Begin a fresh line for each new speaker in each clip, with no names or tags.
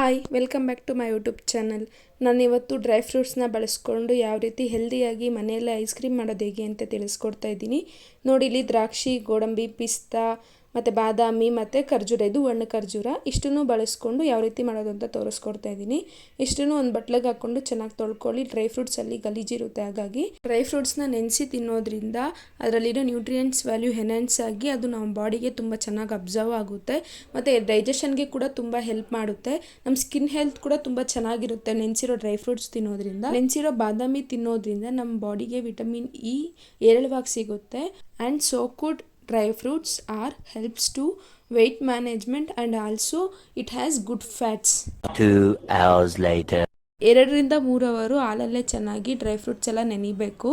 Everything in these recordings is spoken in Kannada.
Hi welcome back to my YouTube channel. ನಾನಿವತ್ತು ಡ್ರೈ ಫ್ರೂಟ್ಸ್ನ ಬಳಸ್ಕೊಂಡು ಯಾವ ರೀತಿ ಹೆಲ್ದಿಯಾಗಿ ಮನೆಯಲ್ಲೇ ಐಸ್ ಕ್ರೀಮ್ ಮಾಡೋದು ಹೇಗೆ ಅಂತ ತಿಳಿಸ್ಕೊಡ್ತಾ ಇದ್ದೀನಿ. ನೋಡಿ, ಇಲ್ಲಿ ದ್ರಾಕ್ಷಿ, ಗೋಡಂಬಿ, ಪಿಸ್ತಾ ಮತ್ತು ಬಾದಾಮಿ ಮತ್ತು ಖರ್ಜೂರ, ಇದು ಒಣ ಖರ್ಜೂರ, ಇಷ್ಟನ್ನು ಬಳಸ್ಕೊಂಡು ಯಾವ ರೀತಿ ಮಾಡೋದು ಅಂತ ತೋರಿಸ್ಕೊಡ್ತಾ ಇದ್ದೀನಿ. ಇಷ್ಟನ್ನು ಒಂದು ಬಟ್ಲಿಗೆ ಹಾಕ್ಕೊಂಡು ಚೆನ್ನಾಗಿ ತೊಳ್ಕೊಳ್ಳಿ. ಡ್ರೈ ಫ್ರೂಟ್ಸಲ್ಲಿ ಗಲೀಜಿರುತ್ತೆ, ಹಾಗಾಗಿ ಡ್ರೈ ಫ್ರೂಟ್ಸ್ನ ನೆನೆಸಿ ತಿನ್ನೋದ್ರಿಂದ ಅದರಲ್ಲಿರೋ ನ್ಯೂಟ್ರಿಯೆಂಟ್ಸ್ ವ್ಯಾಲ್ಯೂ ಎನ್ಹ್ಯಾನ್ಸ್ ಆಗಿ ಅದು ನಮ್ಮ ಬಾಡಿಗೆ ತುಂಬ ಚೆನ್ನಾಗಿ ಅಬ್ಸರ್ವ್ ಆಗುತ್ತೆ ಮತ್ತು ಡೈಜೆಷನ್ಗೆ ಕೂಡ ತುಂಬ ಹೆಲ್ಪ್ ಮಾಡುತ್ತೆ. ನಮ್ಮ ಸ್ಕಿನ್ ಹೆಲ್ತ್ ಕೂಡ ತುಂಬ ಚೆನ್ನಾಗಿರುತ್ತೆ ನೆನೆಸಿರೋ ಡ್ರೈ ಫ್ರೂಟ್ಸ್ ತಿನ್ನೋದ್ರಿಂದ. ನೆನೆಸಿರೋ ಬಾದಾಮಿ ತಿನ್ನೋದ್ರಿಂದ ನಮ್ಮ ಬಾಡಿಗೆ ವಿಟಮಿನ್ ಇ ಹೇರಳವಾಗಿ ಸಿಗುತ್ತೆ. And soaked dry fruits are helps to weight management and also it has good fats.
2 hours later.
2-3 ಅವರು ಹಾಲಲ್ಲೇ ಚೆನ್ನಾಗಿ ಡ್ರೈ ಫ್ರೂಟ್ಸ್ ಎಲ್ಲ ನೆನಿಬೇಕು.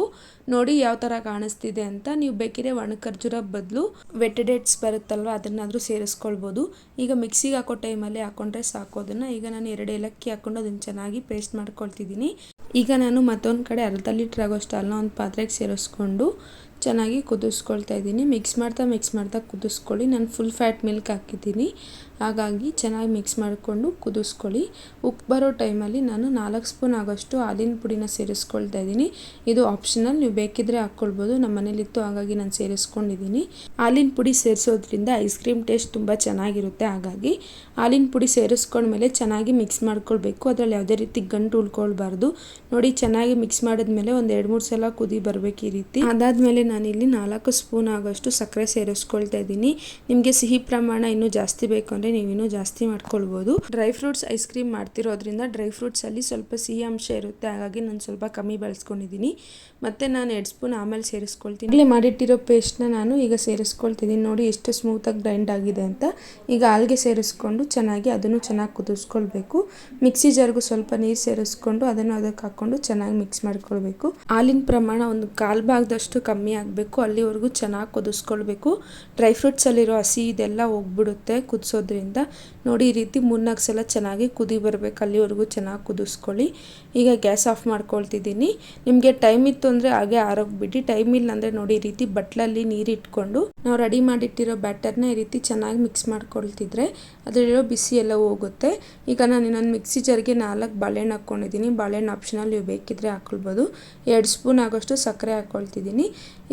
ನೋಡಿ ಯಾವ ಥರ ಕಾಣಿಸ್ತಿದೆ ಅಂತ. ನೀವು ಬೇಕಿದ್ರೆ ಒಣ ಖರ್ಜೂರ ಬದಲು ವೆಟ್ ಡೇಟ್ಸ್ ಬರುತ್ತಲ್ವ, ಅದನ್ನಾದರೂ ಸೇರಿಸ್ಕೊಳ್ಬೋದು. ಈಗ ಮಿಕ್ಸಿಗೆ ಹಾಕೋ ಟೈಮಲ್ಲಿ ಹಾಕ್ಕೊಂಡ್ರೆ ಸಾಕು ಅದನ್ನು. ಈಗ ನಾನು 2 ಏಲಕ್ಕಿ ಹಾಕ್ಕೊಂಡು ಅದನ್ನು ಚೆನ್ನಾಗಿ ಪೇಸ್ಟ್ ಮಾಡ್ಕೊಳ್ತಿದ್ದೀನಿ. ಈಗ ನಾನು ಮತ್ತೊಂದು ಕಡೆ ಅರ್ಧ ಲೀಟ್ರ್ ಆಗೋಷ್ಟು ಹಾಲನ್ನ ಒಂದು ಪಾತ್ರೆಗೆ ಸೇರಿಸ್ಕೊಂಡು ಚೆನ್ನಾಗಿ ಕುದಿಸ್ಕೊಳ್ತಾ ಇದ್ದೀನಿ. ಮಿಕ್ಸ್ ಮಾಡ್ತಾ ಕುದಿಸ್ಕೊಳ್ಳಿ. ನಾನು ಫುಲ್ ಫ್ಯಾಟ್ ಮಿಲ್ಕ್ ಹಾಕಿದ್ದೀನಿ, ಹಾಗಾಗಿ ಚೆನ್ನಾಗಿ ಮಿಕ್ಸ್ ಮಾಡಿಕೊಂಡು ಕುದಿಸ್ಕೊಳ್ಳಿ. ಉಪ್ಪು ಬರೋ ಟೈಮಲ್ಲಿ ನಾನು 4 ಸ್ಪೂನ್ ಆಗೋಷ್ಟು ಹಾಲಿನ ಪುಡಿನ ಸೇರಿಸ್ಕೊಳ್ತಾ ಇದ್ದೀನಿ. ಇದು ಆಪ್ಷನಲ್, ನೀವು ಬೇಕಿದ್ರೆ ಹಾಕ್ಕೊಳ್ಬೋದು. ನಮ್ಮ ಮನೇಲಿತ್ತು, ಹಾಗಾಗಿ ನಾನು ಸೇರಿಸ್ಕೊಂಡಿದ್ದೀನಿ. ಹಾಲಿನ ಪುಡಿ ಸೇರಿಸೋದ್ರಿಂದ ಐಸ್ ಕ್ರೀಮ್ ಟೇಸ್ಟ್ ತುಂಬ ಚೆನ್ನಾಗಿರುತ್ತೆ. ಹಾಗಾಗಿ ಹಾಲಿನ ಪುಡಿ ಸೇರಿಸ್ಕೊಂಡ್ಮೇಲೆ ಚೆನ್ನಾಗಿ ಮಿಕ್ಸ್ ಮಾಡ್ಕೊಳ್ಬೇಕು. ಅದರಲ್ಲಿ ಯಾವುದೇ ರೀತಿ ಗಂಟು ಉಳ್ಕೊಳ್ಬಾರ್ದು. ನೋಡಿ, ಚೆನ್ನಾಗಿ ಮಿಕ್ಸ್ ಮಾಡಿದ್ಮೇಲೆ ಒಂದು 2-3 ಸಲ ಕುದಿ ಬರಬೇಕು ಈ ರೀತಿ. ಅದಾದಮೇಲೆ ನಾನಿಲ್ಲಿ 4 ಸ್ಪೂನ್ ಆಗೋಷ್ಟು ಸಕ್ಕರೆ ಸೇರಿಸ್ಕೊಳ್ತಾ ಇದ್ದೀನಿ. ನಿಮಗೆ ಸಿಹಿ ಪ್ರಮಾಣ ಇನ್ನೂ ಜಾಸ್ತಿ ಬೇಕು ಅಂದರೆ ನೀವು ಇನ್ನೂ ಜಾಸ್ತಿ ಮಾಡ್ಕೊಳ್ಬೋದು. ಡ್ರೈ ಫ್ರೂಟ್ಸ್ ಐಸ್ ಕ್ರೀಮ್ ಮಾಡ್ತಿರೋದ್ರಿಂದ ಡ್ರೈ ಫ್ರೂಟ್ಸಲ್ಲಿ ಸ್ವಲ್ಪ ಸಿಹಿ ಅಂಶ ಇರುತ್ತೆ, ಹಾಗಾಗಿ ನಾನು ಸ್ವಲ್ಪ ಕಮ್ಮಿ ಬಳಸ್ಕೊಂಡಿದ್ದೀನಿ. ಮತ್ತು ನಾನು 2 ಸ್ಪೂನ್ ಆಮೇಲೆ ಸೇರಿಸ್ಕೊಳ್ತೀನಿ. ಇಲ್ಲಿ ಮಾಡಿಟ್ಟಿರೋ ಪೇಸ್ಟ್ನ ನಾನು ಈಗ ಸೇರಿಸ್ಕೊಳ್ತಿದ್ದೀನಿ. ನೋಡಿ ಎಷ್ಟು ಸ್ಮೂತಾಗಿ ಗ್ರೈಂಡ್ ಆಗಿದೆ ಅಂತ. ಈಗ ಹಾಲಿಗೆ ಸೇರಿಸ್ಕೊಂಡು ಚೆನ್ನಾಗಿ ಅದನ್ನು ಚೆನ್ನಾಗಿ ಕುದಿಸ್ಕೊಳ್ಬೇಕು. ಮಿಕ್ಸಿ ಜಾರ್ಗೂ ಸ್ವಲ್ಪ ನೀರು ಸೇರಿಸ್ಕೊಂಡು ಅದನ್ನು ಅದಕ್ಕೆ ಹಾಕ್ಕೊಂಡು ಚೆನ್ನಾಗಿ ಮಿಕ್ಸ್ ಮಾಡ್ಕೊಳ್ಬೇಕು. ಹಾಲಿನ ಪ್ರಮಾಣ ಒಂದು 1/4 ಭಾಗದಷ್ಟು ಕಮ್ಮಿ ಆಗಬೇಕು, ಅಲ್ಲಿವರೆಗೂ ಚೆನ್ನಾಗಿ ಕುದಿಸ್ಕೊಳ್ಬೇಕು. ಡ್ರೈ ಫ್ರೂಟ್ಸಲ್ಲಿರೋ ಹಸಿ ಇದೆಲ್ಲ ಹೋಗ್ಬಿಡುತ್ತೆ ಕುದಿಸೋದ್ರಿಂದ. ನೋಡಿ, ಈ ರೀತಿ 3-4 ಸಲ ಚೆನ್ನಾಗಿ ಕುದಿ ಬರಬೇಕು, ಅಲ್ಲಿವರೆಗೂ ಚೆನ್ನಾಗಿ ಕುದಿಸ್ಕೊಳ್ಳಿ. ಈಗ ಗ್ಯಾಸ್ ಆಫ್ ಮಾಡ್ಕೊಳ್ತಿದ್ದೀನಿ. ನಿಮಗೆ ಟೈಮ್ ಇತ್ತು ಅಂದರೆ ಹಾಗೆ ಆರೋಗ್ಬಿಟ್ಟು, ಟೈಮ್ ಇಲ್ಲ ಅಂದರೆ ನೋಡಿ ಈ ರೀತಿ ಬಟ್ಲಲ್ಲಿ ನೀರು ಇಟ್ಕೊಂಡು ನಾವು ರೆಡಿ ಮಾಡಿಟ್ಟಿರೋ ಬ್ಯಾಟರ್ನ ಈ ರೀತಿ ಚೆನ್ನಾಗಿ ಮಿಕ್ಸ್ ಮಾಡ್ಕೊಳ್ತಿದ್ರೆ ಅದರಲ್ಲಿರೋ ಬಿಸಿ ಎಲ್ಲ ಹೋಗುತ್ತೆ. ಈಗ ನಾನು ಇನ್ನೊಂದು ಮಿಕ್ಸಿ ಜಾರ್ಗೆ 4 ಬಾಳೆಹಣ್ಣು ಹಾಕ್ಕೊಂಡಿದ್ದೀನಿ. ಬಾಳೆಹಣ್ಣು ಆಪ್ಷನಲ್, ನೀವು ಬೇಕಿದ್ರೆ ಹಾಕ್ಕೊಳ್ಬೋದು. 2 ಸ್ಪೂನ್ ಆಗೋಷ್ಟು ಸಕ್ಕರೆ ಹಾಕ್ಕೊಳ್ತಿದ್ದೀನಿ.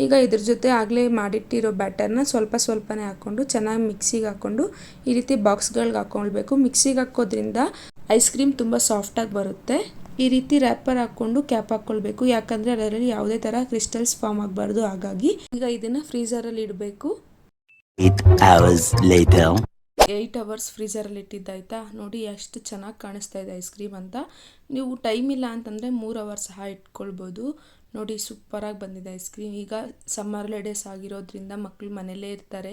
ಈಗ ಇದ್ರ ಜೊತೆ ಆಗಲೇ ಮಾಡಿಟ್ಟಿರೋ ಬ್ಯಾಟರ್ನ ಸ್ವಲ್ಪನೇ ಹಾಕ್ಕೊಂಡು ಚೆನ್ನಾಗಿ ಮಿಕ್ಸಿಗೆ ಹಾಕ್ಕೊಂಡು ಈ ರೀತಿ ಬಾಕ್ಸ್ಗಳಿಗೆ ಹಾಕ್ಕೊಳ್ಬೇಕು. ಮಿಕ್ಸಿಗೆ ಹಾಕೋದ್ರಿಂದ ಐಸ್ ಕ್ರೀಮ್ ತುಂಬ ಸಾಫ್ಟಾಗಿ ಬರುತ್ತೆ. ಈ ರೀತಿ ರ್ಯಾಪರ್ ಹಾಕ್ಕೊಂಡು ಕ್ಯಾಪ್ ಹಾಕ್ಕೊಳ್ಬೇಕು, ಯಾಕಂದರೆ ಅದರಲ್ಲಿ ಯಾವುದೇ ಥರ ಕ್ರಿಸ್ಟಲ್ಸ್ ಫಾರ್ಮ್ ಆಗಬಾರ್ದು. ಹಾಗಾಗಿ ಈಗ ಇದನ್ನು ಫ್ರೀಝರಲ್ಲಿ ಇಡಬೇಕು. 8 ಅವರ್ಸ್ ಫ್ರೀಝರಲ್ಲಿ ಇಟ್ಟಿದ್ದಾಯ್ತಾ. ನೋಡಿ ಎಷ್ಟು ಚೆನ್ನಾಗಿ ಕಾಣಿಸ್ತಾ ಇದೆ ಐಸ್ ಕ್ರೀಮ್ ಅಂತ. ನೀವು ಟೈಮ್ ಇಲ್ಲ ಅಂತಂದರೆ 3 ಅವರ್ಸ್ ಸಹ ಇಟ್ಕೊಳ್ಬೋದು. ನೋಡಿ, ಸೂಪರಾಗಿ ಬಂದಿದೆ ಐಸ್ ಕ್ರೀಮ್. ಈಗ ಸಮ್ಮರ್ ಹಾಲಿಡೇಸ್ ಆಗಿರೋದ್ರಿಂದ ಮಕ್ಕಳು ಮನೆಯಲ್ಲೇ ಇರ್ತಾರೆ,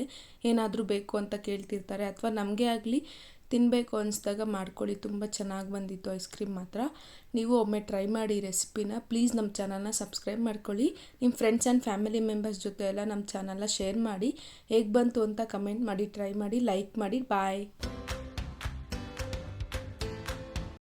ಏನಾದರೂ ಬೇಕು ಅಂತ ಕೇಳ್ತಿರ್ತಾರೆ, ಅಥವಾ ನಮಗೆ ಆಗಲಿ ತಿನ್ನಬೇಕು ಅನಿಸ್ದಾಗ ಮಾಡ್ಕೊಳ್ಳಿ. ತುಂಬ ಚೆನ್ನಾಗಿ ಬಂದಿತ್ತು ಐಸ್ ಕ್ರೀಮ್ ಮಾತ್ರ. ನೀವು ಒಮ್ಮೆ ಟ್ರೈ ಮಾಡಿ ರೆಸಿಪಿನ. ಪ್ಲೀಸ್ ನಮ್ಮ ಚಾನಲ್ನ ಸಬ್ಸ್ಕ್ರೈಬ್ ಮಾಡ್ಕೊಳ್ಳಿ. ನಿಮ್ಮ ಫ್ರೆಂಡ್ಸ್ ಆ್ಯಂಡ್ ಫ್ಯಾಮಿಲಿ ಮೆಂಬರ್ಸ್ ಜೊತೆ ಎಲ್ಲ ನಮ್ಮ ಚಾನಲ್ನ ಶೇರ್ ಮಾಡಿ. ಹೇಗೆ ಬಂತು ಅಂತ ಕಮೆಂಟ್ ಮಾಡಿ, ಟ್ರೈ ಮಾಡಿ, ಲೈಕ್ ಮಾಡಿ. ಬಾಯ್.